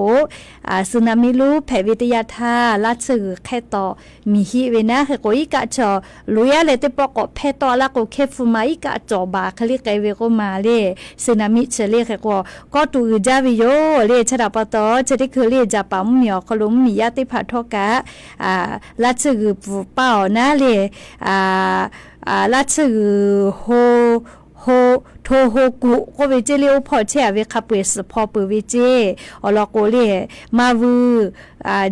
สึนามิลูเพวิตยาทาลาสึแค่ต่อมีฮิเวนะเขกอีกะจอลุยาเลติปอกเพตอลาโกเคฟุมาอีกะจอบาคลิไกเวโกมาเลสึนามิเชเลเขกว่าก็ตูจาวิโยเลชดาปตอจะได้คือเลจะปั๊มมีคลุมมียาติผาทอกะลาสึปูเป้านะเลลาสึโฮโทโฮกุก็เวเจเลโอพอเชเวคาเปสพอเปเวเจอลอโกเลมาวู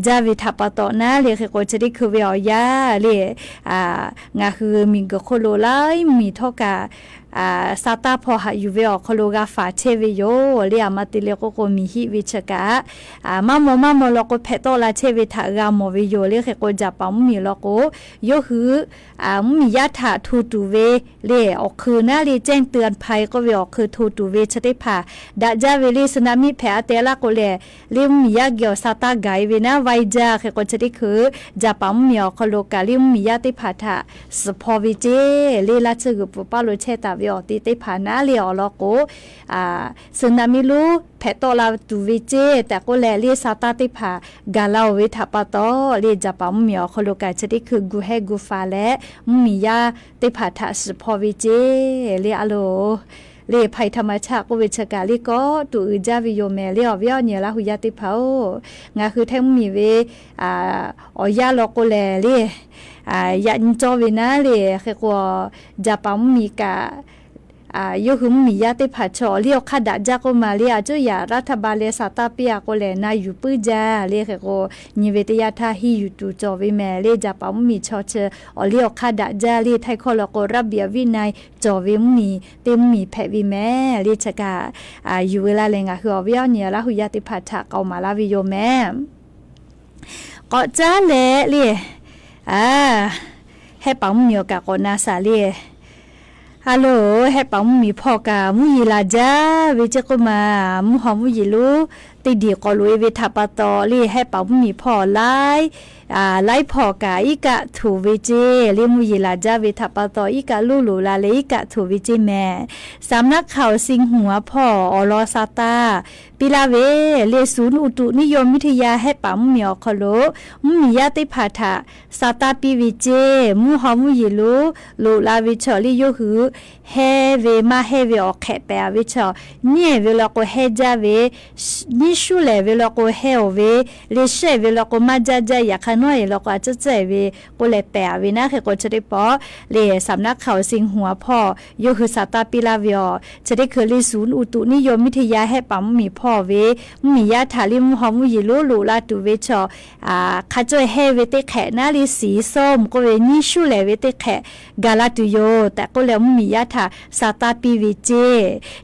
จาวิทัปตอนะเลเขโกจะได้คือเวอยาเลงาคือมีกโคโลไลมีทอกา ซาตาพอหาอยู่เวอคโลกาฝาเชวิโยเรียมาติเลโกโกมีฮิวิชกะมาโมลโกเพโตลาเชวิทากาโมวิโยเรียกโกจับปามุมีโลโกโยหือมุมียะถาทูตูเวเรียออกคือนะเรียแจ้งเตือนภัยก็เวออกคือทูตูเวชได้ผ่าดะจาเวลีสนามิแผเตละโกเลเรียมียะเกียวซาตาไกเวนะไวจาเคโกชได้คือจับปามุมีอคโลกาเรียมียะติผ่าทะสพอวิเจเรียละชกุปปาโลเชตาเวอติติผ่านะเรียอลโกสึนามิลูแพโตลาตูวิเจแต่ก็แลเรียซาตาติผากาลาเวทาปาโตเรียจับปามุมีอคโลกาชได้คือกูเฮกูฟาและมียาติผาทะสพอวิเจเรียอโลเรียภัยธรรมชาติก็วิชกาลิก็ตูอืจาวิโยเมเรียวิอเนียละหุยาติเผางาคือแท้มีเวอยาโลโกแลเรียยันจอวินาเรียคือก็จับปามุมีกาโยหุมมียาติผาชอเลียวคาดะจากมาเลียจุยารัฐบาลเลสาตาเปียโกเลนาอยู่ปื้จาเลียโกนิเวตยาทาฮิอยู่ตูจอวิแมเลียจับปามุมีชอเชอเลียวคาดะจาเลียไทโคลโกระเบียวินัยจอวิมีเต็มมีแพวิแมเลียชกาอยู่เวลาเลงะคือวิอเนียละหุยาติผาชะเกามาลาวิโยแมก็จ้าเลียให้ปามุมีกะโกนาซาเลียฮัลโหลให้ปังมีพ่อกามุยลาจ้าวิจกุมามุหอมุยลูติดีก็ลุยวิทัปตอลีให้ปังมีพ่อไล่พ่อกาอีกะถูวิจิลีมุยลาจ้าวิทัปตออีกะลูลูลาเลอีกะถูวิจิแม่สำนักข่าวสิงหัวพ่ออลอซาตาปิลาเวเลศูนย์อุตุนิยมวิทยาให้ปังมีอคโลมุมียาติผาทะซาตาปิวิเจมุหอมุยลูลูลาวิชอลีโยหือเฮเวมาเฮเวออกแขเปอวิชอเนี่ยเวลาก็เฮจาเวนิชูเลเวลาก็เฮเวเลเชเวลาก็มาจาจาอยากขน้อยแล้วก็จะเจเวก็เลยแปเวนะคือก็จะได้ปอเลสำนักข่าวสิงหัวพ่อโยคือซาตาปิลาเวอจะได้คือเลศูนย์อุตุนิยมวิทยาให้ปั๊มมีพ่อเวมียาถาลิมหอมยิลูลูลาตูเวชอข้าจ้อยเฮเวเตแขนาลิสีส้มก็เวนิชูเลเวเตแขกาลาตุโยแต่ก็แล้วมียาถาซาตาปีวิเจ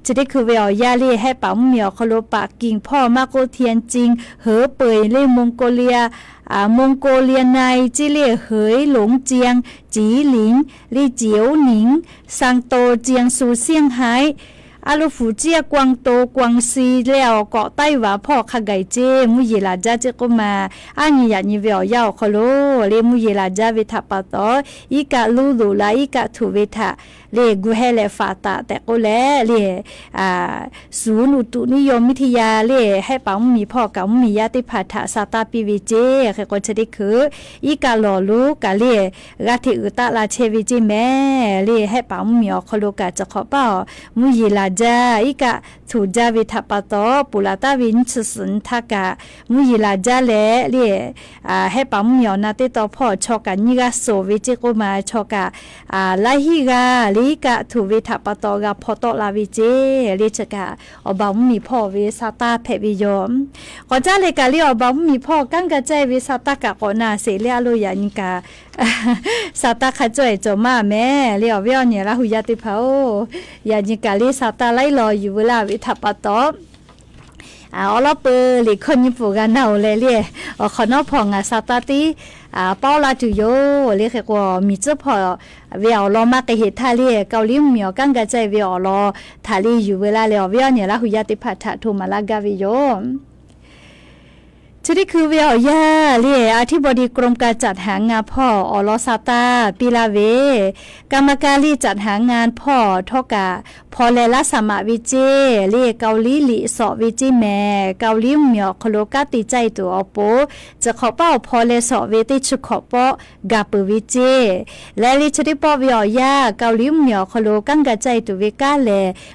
จะได้คือเวอยาเล่ให้ปั๊มเหมียวคโลปากิ่งพ่อมาโกเทียนจริงเหอเปยเล่มงโกเลียในจิเล่เหยหลงเจียงจีหลิงลี่เจียวหนิงซังโตเจียงซูเซี่ยงไฮ้อาลูฟูเจียกวางโตกวางซีแล้วเกาะไต้หว่าพ่อขะไกเจมุยลาจาเจก็มาอันยานิเวอยาวคโลเลมุยลาจาเวทาปะตออีกะลูลูลาอีกะทูเวทาเลกูเฮเลฟาตาแต่ก็แลเลศูนย์อุตุนิยมวิทยาเลให้ปังมีพ่อกับมียาติผาทะซาตาปิวิเจคือก็จะได้คืออีกะหล่อลูกะเลกะทิอุตะลาเชวิจิแม่เลให้ปังมีอคโลกะจะขอเป้ามุยลาจาอีกะถูจาวิทัปตอปุลาตาวินสุนทากะมุยลาจาเลให้ปังมีอนาติตอพ่อชอกันนี่กะโซวิจิโกมาชอกะลาฮิกะลิกะถูเวทาปตอกะพอตอลาวิเจลิชกะอบามีพ่อเวซาตาเพวิยอมก็จ้าเลยกะลิอบามีพ่อกังกะใจเวซาตากะก็นาเสเลียโลยานิกะซาตาขะจ่อยจอมาแม่เลียวเวียวเนี่ยละหุยาติเผายานิกะลิซาตาไล่รออยู่เวลาเวทาปตอเอาละเปหลีคนญี่ปุ่นกันเอาเลยเลยขอนอพองซาตาติเป้าลาจุโยเรียกว่ามีเจ้าพอเวียวรอมากเหตุทาเรียเกาหลีเหมียวกังกะใจเวียวรอทาลีอยู่เวลาเลียวเวียวเนี่ยละหุยาติพัทธะโทมาลากาวิโยชนิดคือเวียวยาเรียอธิบดีกรมการจัดหางานพ่ออลอซาตาปิลาเวกรรมการรีจัดหางานพ่อทอกะพอเลละสมาวิเจเรียเกาหลีลิสอวิจิแม่เกาหลีเหมียวคโลกาติใจตัวอโปจะขอเป้าพอเลสอเวติชุขอปอกาปวิเจและลิชนิดปอเวียวยาเกาหลีเหมียวคโลกังกะใจตัวเวกาเล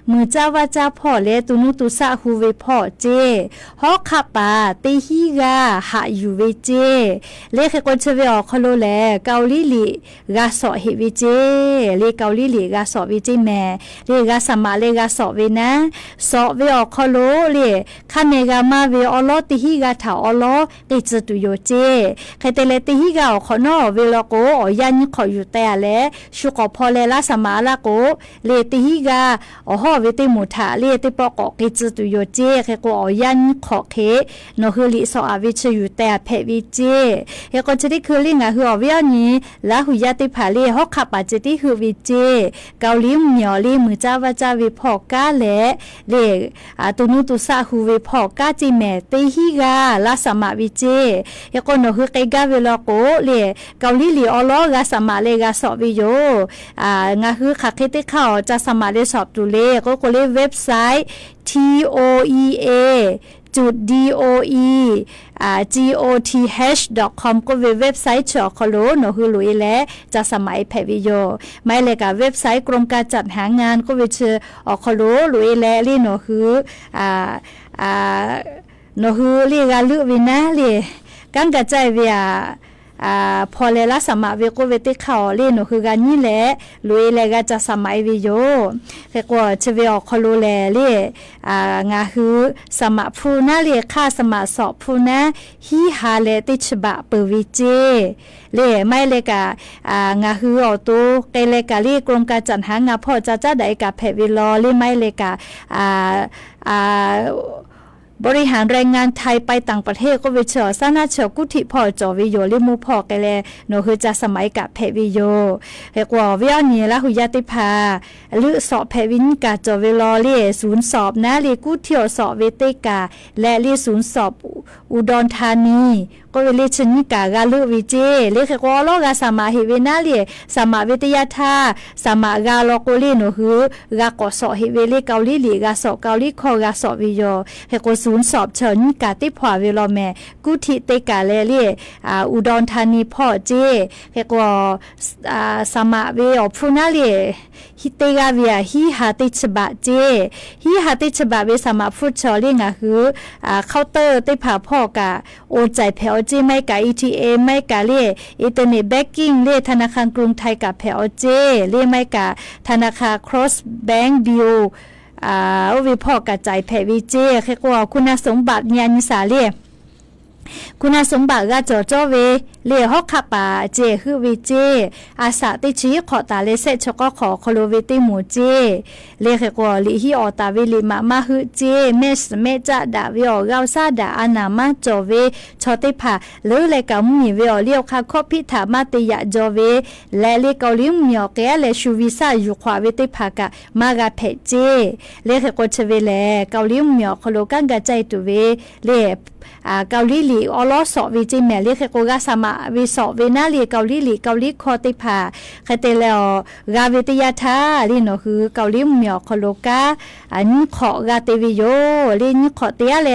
มือเจ้าว่าเจ้าพ่อเลตุนุตุสะฮูเวพ่อเจฮอกขับปาติฮิก กาหาอยู่เวเจเลขคนเชเวอคโลแลเกาหลีลีกาสอเฮเวเจเลเกาหลีลีกาสอเวเจแม่เลกาสมาเลกาสอเวนะสอเวอคโลเลคันเนกามาเวอลอติฮิกาถาอลอติจตุโยเจใครเตเลติฮิกาขอนอเวลโกอยันขออยู่แต่แลชุกพอเลลาสมาลาโกเลติฮิกาอหอเวติมุทาเลติปอกอกิจตุโยเจใครก็อยันขอเคโนคือลิสออาวิชอยู่แต่เพวิเจเฮก็จะได้คือลิงอ่ะคืออวิญนี้ละหุยาติผาเลฮอกขับอาจจะได้คือวิเจเกาหลีเหนียวลีมือจ้าวาจาวิพอกาและเลตุนุตุสาหูวิพอกาจิแม่เตฮิกาลาสมาวิเจเฮก็โนคือไกกาเวลโกเลเกาหลีลีออลอกาสมาเลกาสอวิโยงาคือขักเคติเข้าจะสมาเลสอบตุเลก็เลเว็บไซต์ TOEAจุด DOE GOTH.com ก็เว็บไซต์ชอคโลโนคือลุยและจะสมัยแพวิโยไม่เลยกับเว็บไซต์กรมการจัดหางานก็วิเชอคโลลุยและลี่โนคือโนคือลี่กาลุวินะลี่กังกะใจเวียพอเลละสมัยเวโกเวติเขาเล่นคือการนี่แหละลุยเลยก็จะสมัยวิโยแต่กว่าจะเวอคโลแลเล่งาคือสมัยพูน่าเรียค่าสมัยสอบพูนะฮีฮาเลติฉบะเปวิเจเล่ไม่เลยกงาคืออตัวเกเลกาเล่กรมการจัดหางานพอจะได้กับแพวิลอเล่ไม่เลยกบริหารแรงงานไทยไปต่างประเทศก็วิเชอสนาเชกุธิพอจอวิโยลิมูพอกันแลโนคือจะสมัยกับเพวิโยเฮกว่าวิญญาละหุยติภาลือสอบเพวินกาจอวิลอเลศูนย์สอบนะเลกุเที่ยวสอบเวติกาและเลศูนย์สอบอุดรธานีก็เวลิชนิกากาลือวิเจเลขกว่าโลกาสมาหิเวนาเลสมาวิทยาธาสมากาโลโกลีโนคือกากอสอหิเวเลเกาหลีลีกาสอเกาหลีคอกาสอวิโยเฮกศูนย์สอบเฉินกาติพวาเวลอแมกุธิเตกาเลเลอุดรธานีพ่อเจเฮกว่าสมาเวอพูนาเลฮิเตกาเวียฮิฮาติฉบะเจฮิฮาติฉบะเวสมาฟุตชอเลงาคือเคาน์เตอร์ติพาพ่อกาโอนใจแผวเจไม่กา ETA ไม่กาเลอินเทอร์เน็ตแบงกิ้งเลธนาคารกรุงไทยกับแผวเจเลไม่กาธนาคาร Cross Bank Bioวิพอกระจายแพวิเจแค่กว่าคุณสมบัติญาณิสาเลคุณสมบัติก็จ่อเวเลี้ยฮอกขับป่าเจคือวิเจอาสาติชีขอตาเลเซชก็ขอคโลเวติหมูเจเลี้ยกว่าลิฮิออตาวิลิมาฮึเจเมสเมจะดาวิอเกาซาดาอานามาจ่อเวชอติผาหรือเลกามีวิอเลี้ยวคาคอพิถามาติยะจ่อเวและเลกาลิมมีอแกเลชูวิซาอยู่ขวาเวติผากะมากาเพเจเลี้ยกว่าเชเวเลกาลิมมีอคโลกันกะใจตุเวเลเกาหลีลีออลอสอวิจิแมเรียกโกกาสมาวิสอเวนาลีเกาหลีลีเกาหลีคอติผาคเตเลอกาเวติยาธาลีโนคือเกาหลีเหมียวคโลกาอันขอกาเตวิโยลีนขอเตียเล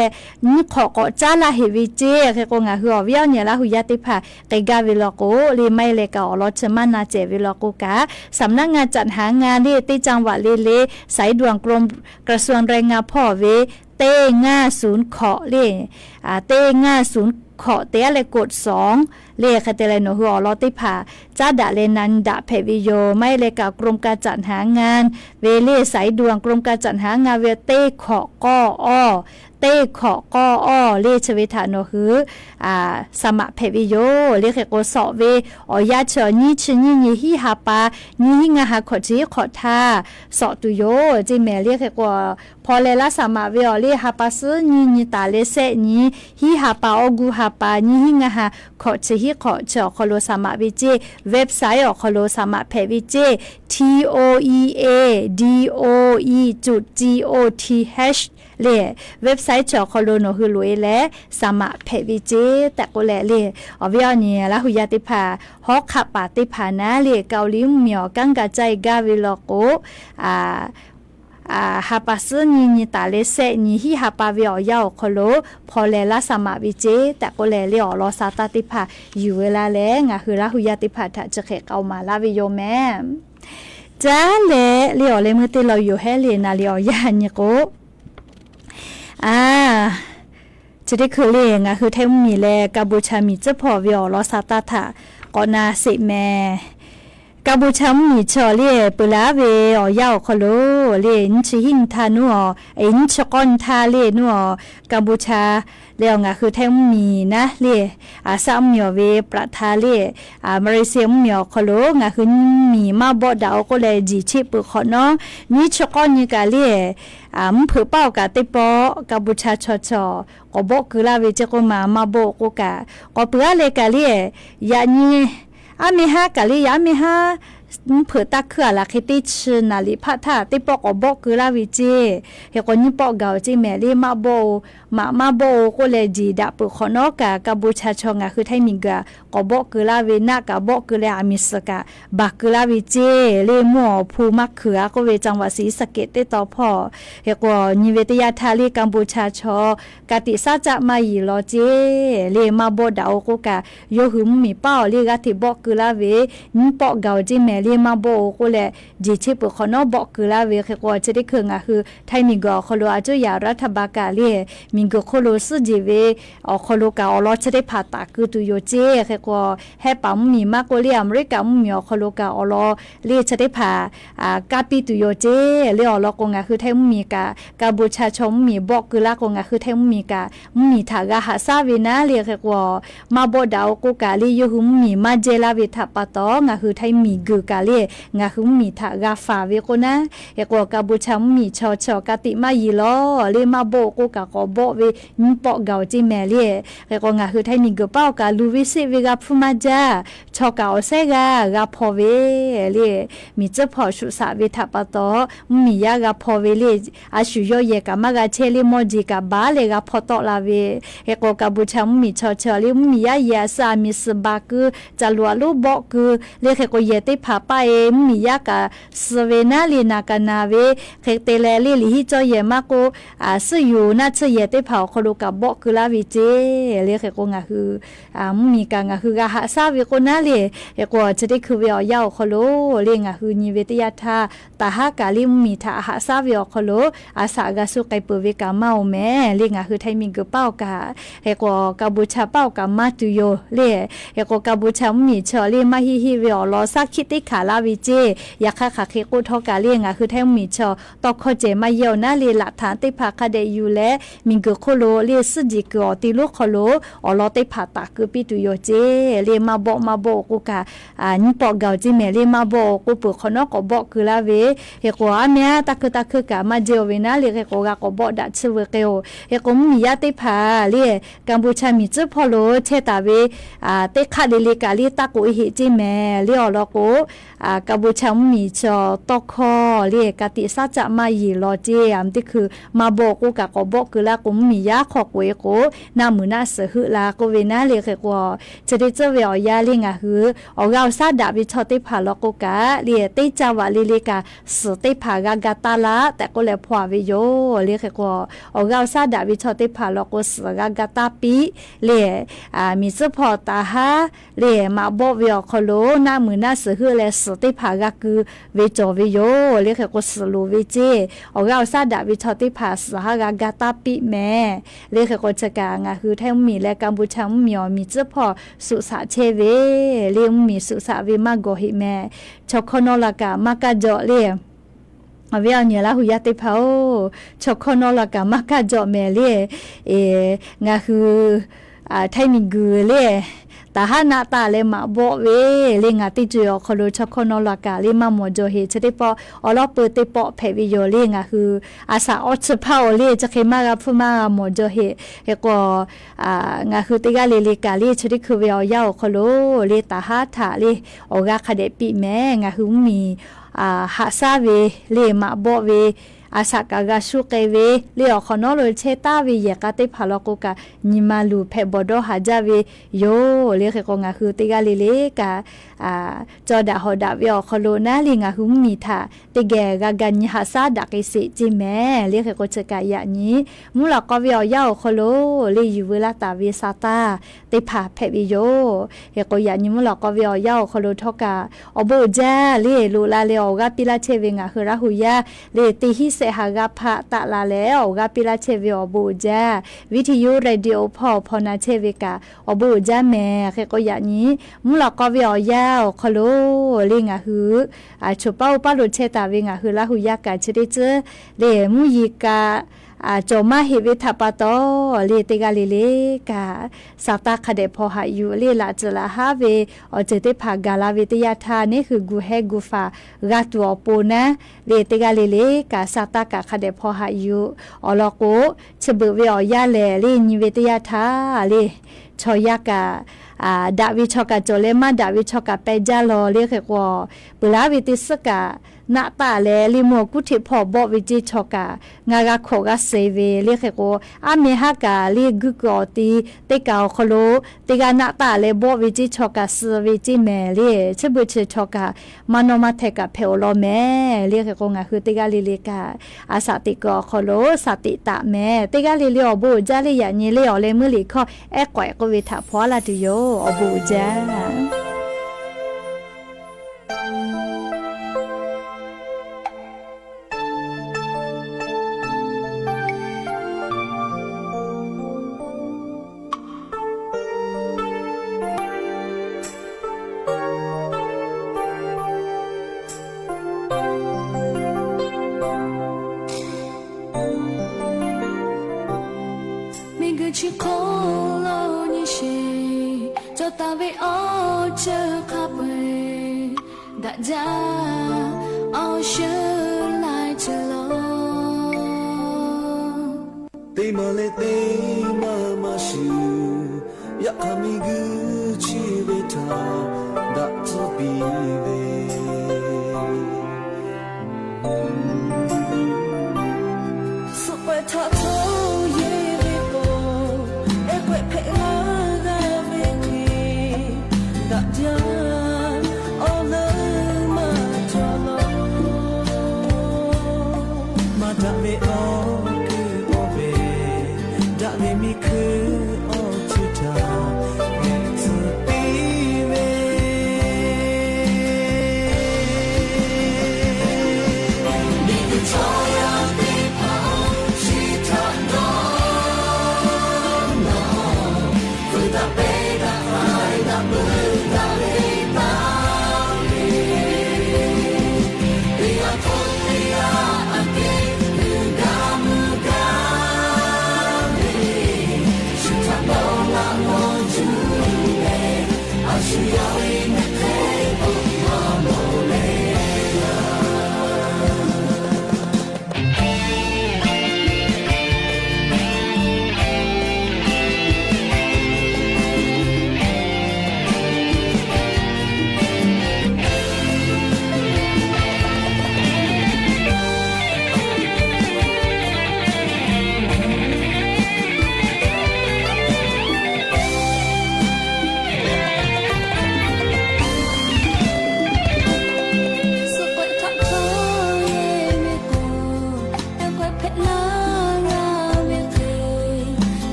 นขอกอจาลาเฮวิเจเคโกงาคืออวิญญาละหุยติผาไกกาวิลโกลีไม่เลกาอลอชมานาเจวิลโกกาสำนักงานจัดหางานที่ที่จังหวัดเลสายด่วนกรมกระทรวงแรงงานพ่อเวเต้ง่าศูนย์ขอเลเต้ง่าศูนย์ขอเตะเลยกด2เลขเตเลโนหัวลอติผาจ้าดะเลนันดะเพวิโยไม่เลยกับกรมการจัดหางานเวเลสายด่วนกรมการจัดหางานเวเต้ขอกอเต้ขอกอเลชเวทาโนคือสมะเพวิโยเลขโกสอเวอยาเชนี่ชนี่นี่ฮิฮาปานี่ฮิงาฮาขอจีขอทาสอตุโยจิเมเลขโกพอเลละสมะเวอเลฮาปาซึนี่ตาเลเซนี่ฮิฮาปาอกูฮาปานี่ฮิงาฮาขอจีฮิขอเชคโลสมะวิเจเว็บไซต์คโลสมะเพวิเจ TOEA.DOE.GOTH เลเว็บไซต์จอคโลโนคือลุยและสมะเพวิเจแต่ก็แลเลอวิญญาละหุยติภาฮอกขับปาติภานะเลเกาหลีเหมียวกังกะใจกาวิโลโกฮาปาซึนี่ตาเลเซนี่ฮิฮาปาวิอยาคโลพอเลละสมะวิเจแต่ก็แลเลอลอซาตาติภาอยู่เวลาแลงะคือละหุยติภาถ้าจะเขกเอามาลาวิโยแม่จ้าเลเลอเลมือติเราอยู่ให้เลนาเลอยานี่โก จะได้คือเลงคือไทยมีแลกัมพูชามีเจ้าพ่อวิอลอซาตาถาก็นาเสแมกัมพูชามีชอเล่เปลาเวอยาวคโลเล่นชิหิงทานัวเอ็นชกอนทาเล่นัวกัมพูชาแล้วคือไทยมีนะเล่ซัมเมียวเวประทาเล่มาเลเซียเมียวคโลคือมีมาบ่ดาวก็เลยจีชิปขอเนาะนี่ชกอนนี่กะเล่มเผือเป้ากะติปอกัมพูชาชอก็บอกคือลาเวเจก็มาบอกก็กะก็เปื้อเลยกะเล่ยานี่มีฮากะเล่ยามีฮาเผื่อตาเขื่อละคิดติชนาลิพัฒนาติปอกบอกคือลาวิเจเฮคนนี้ปอกเกาจิแม่ลีมาโบก็เลยจีดับเปิดขอนอกะกัมพูชาชงคือไทยมิกะก็บอกคือลาวินากะบอกคือเลยอามิสกะบักคือลาวิเจเลมัวภูมักเขือก็เวจังหวัดศรีสะเกษได้ต่อพ่อเฮก็นิเวศยาทาลีกัมพูชาชกติซาจะมาอีลอเจเลมาโบดาวก็กะโยหุมมีเป้าลีกะที่บอกคือลาเวนี่ปอกเกาจิแม่ลีมาโบก็เลยจีชิปขอนอบอกคือลาเวเฮก็จะได้คืคือไทยมิกะขลุอาจุยารัฐบาลกะเลมิงก็โคโลสจีเวอโคโลกาอลอจะได้ผ่าตัดคือตุโยเจแค่ก็ให้ปั๊มมีมากกว่าเรียอเมริกามีอโคโลกาอลอเรียจะได้ผ่ากาปีตุโยเจเรียอลอกงาคือไทยมีกาบูชาชมมีบอกคือลากงาคือไทยมีถากาหาซาเวนะเรียแค่ก็มาบดาวกูกาลียูหุมมีมาเจลาเวทัปปะตองาคือไทยมีกือกาลีงาหุมมีถากาฟาเวโกนะแค่ก็กาบูชามีชอกาติมายีลอเรียมาโบกูกาก็โบเวนี่ปอกเกาจิแม่เล่เรก็งาคือไทยมีกระเป๋ากาลูวิสิเวกาพูมาจาชอกาอเซกากาพอเวเล่มีเจ้าพอสุสาเวทัปตอมียากาพอเวเล่อาชุโยเยกามากาเชลิโมจิกาบาเลกาพอตอลาเวเรก็กาบูชามีชอลิมียายาสามีสบาคือจาลัวลูบอกคือเล่เรก็เยติผาไปมียากาสเวนาลีนากานาเวเรเตเลลิลิฮิจอเยมาโกสอยู่น่าเชเยติผาคลูกาบอกคือลาวิเจเรียกก็งาคือมีกางาคือกาหาซาวิโกนาเลเรียกว่าจะได้คือเวียวยาวคโลเรียงาคือนิเวศยาธาตาหากาลิมีทาหาซาวิอคโลอาสากาสุไกเปเวกาเมาแม่เรียงาคือไทยมีกเป้ากาเรียกว่ากาบูชาเป้ากามาตุโยเรียกว่ากาบูชามีชอเรียมาฮิฮิเวียลอซักคิติขาลาวิเจยาคาคาเคกุทอกาเรียงาคือไทยมีชอตอกโคเจมาเยวนาเลหลักฐานติภาคาเดยูและมิงกโคโลเรียสจิกอติโลคโลอลอติผาตาคือปิตุโยเจเรียมาบอกกูกานี่ปอกเกาจิแม่เรียมาบอกกูเปิดขนอกก็บอกคือลาเวเฮกว่าแม่ตะคือกะมาเจวเวนะเรียกก็ก็บอกดัชเวเกโอเฮกมียาติผาเรียกัมพูชามีจุพอโลเชตาเวเตคาเดลิกาลีตะกุหิจิแม่เรียอลอโกกัมพูชามีจอตอคอเรียกติซาจะมายีลอเจอันที่คือมาบอกกูกะก็บอกคือละกูมียาขอกเวโกนามือนาเสือหือลาโกเวนะเรียกว่าจะได้เจอเวียยาเลียงหือเอาเราซาดาบิชอติผาลอกกะเรียติจาวาลิลิกาสติผากากาตาละแต่ก็เลยพอวิโยเรียกว่าเอาเราซาดาบิชอติผาลอกสกากาตาปีเรียมีสปอตาฮาเรียมาบอกเวียคโลนามือนาเสือหือเลยสติผากาคือวิจวิโยเรียกว่าสโลวิเจเอาเราซาดาบิชอติผาสหากากาตาปีแม่เรียกก็จะกางคือไทยมีและกัมพูชามีเจ้าพอสุสาเชเวเรียมีสุสาเวมาโกหิแม่ชอคอนอลากามากาจอเรียเวียเนี่ยละหุยาติเผาชอคอนอลากามากาจอแม่เรียงาคือไทยมีกือเรียตาหานาตาเลมาบอกเวเลงาติจุยอคโลชคอนอลากาเลมาโมโจเฮชติปออลอเปิดติปอเพวิโยเลงาคืออาสาออชพาวเลจะเคมากับฟุมาโมโจเฮเฮก็งาคือติกาเลกาเลชติคือเวียวยาวคโลเลตาหาถาเลออกาคเดปิแม่งาคือมีหาซาเวเลมาบอกเวอาสากากาสุเกเวเลียขอนอลเชตาเวเยกาติพาลกุกะนิมาลูเพบดอหาจาเวโยเลียกงาคือติกาเลกาจอดาฮอดาเวอคโลนาลิงาหุมีทาติแกกากันหาซาดักสิจิแม่เลียกจะกายะนี้มุลกอเวียอคโลเลยูเวลาตาเวซาตาติผาเพวิโยเฮกยะนิมุลกอเวียอคโลทกาอโบจาเลลูลาเลอกาปิลาเชเวงาคือราหุยาเลติฮิ เสหากาพะตะลาแล้วกาปิลาเชวิอบูจาวิทยุเรดิโอพอนาเชวิกาอบูจาแม่เคก็อย่างนี้มุลก็วิอยาวคโลลิงาหือชุเป้าป้าลุเชตาวิงาหือละหุยากาชริเจเลมุยิกาโจมาฮิวิทัปโตเลติกาลิเลกาสัตตาคเดพอหายุเลลาจลาฮาเวอเจติภากาลาวิทยาธานี่คือกูเฮกูฟากาตัวปูนะเลติกาลิเลกาสัตตากาคเดพอหายุอลโกฉบเวอยาเลลีนิวิทยาธาเลชอยากาดาวิชอกาโจเลมาดาวิชอกาเปจาโลเรียกว่าปุลาวิติสกานาตาเลลิโมกุธิพอบวิจิชอกางากาโคกาเซเวเรียกว่าอาเมฮากาลีกุกอตีเตกาโคโลเตกานาตาเลบวิจิชอกาสวิจิเมเรียชบุชชอกามานมาเทกาเพโอโลเมเรียกว่างาคือเตกาลิเลกาอาสติกอโคโลสติตะเมเตกาลิเลอบูจาลิยานีเลอเลมือลิคอเอกวยกวิทาพอลาติโยอบูจาchỉ có lâu như gì cho ta về ở chờ khắp về đã ra ở chờ lại chờ lo tây mà lệ tây mà siêu ya kami gu chi về ta đã cho bi về super ta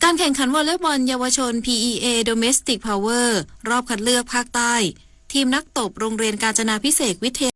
การแข่งขันวอลเลย์บอลเยาวชน PEA Domestic Power รอบคัดเลือกภาคใต้ทีมนักตบโรงเรียนกาญจนาภิเษกวิทยา